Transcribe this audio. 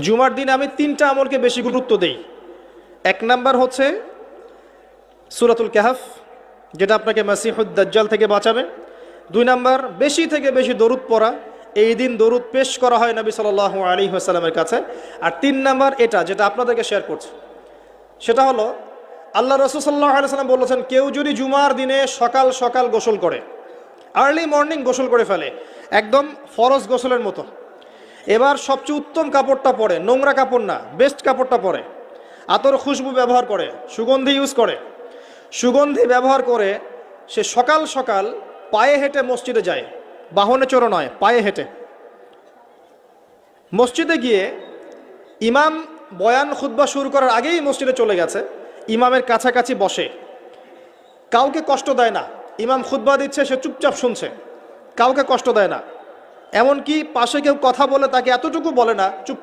জুমার দিনে আমি 3টা আমলকে বেশি গুরুত্ব দেই। 1 নাম্বার হচ্ছে সূরাতুল কাহফ, যেটা আপনাকে মাসিহুদ দাজ্জাল থেকে বাঁচাবে। 2 নাম্বার বেশি থেকে বেশি দরুদ পড়া, এই দিন দরুদ পেশ করা হয় নবী সাল্লাল্লাহু আলাইহি ওয়াসাল্লামের কাছে। আর 3 নাম্বার এটা যেটা আপনাদেরকে শেয়ার করছি, সেটা হলো আল্লাহ রাসূল সাল্লাল্লাহু আলাইহি ওয়াসাল্লাম বলেছেন, কেউ যদি জুমার দিনে সকাল সকাল গোসল করে, আর্লি মর্নিং গোসল করে ফেলে, একদম ফরজ গোসলের মতো, এবার সবচেয়ে উত্তম কাপড়টা পরে, নোংরা কাপড় না, বেস্ট কাপড়টা পরে, আতর খুশবু ব্যবহার করে, সুগন্ধি ইউজ করে, সুগন্ধি ব্যবহার করে সে সকাল সকাল পায়ে হেঁটে মসজিদে যায়, বাহনে চড়ে নয়, পায়ে হেঁটে মসজিদে গিয়ে ইমাম বয়ান খুতবা শুরু করার আগেই মসজিদে চলে গেছে, ইমামের কাছাকাছি বসে, কাউকে কষ্ট দেয় না, ইমাম খুতবা দিচ্ছে সে চুপচাপ শুনছে, কাউকে কষ্ট দেয় না, এমনকি পাশে কেউ কথা বলে তাকে এতটুকু বলে না চুপ কর।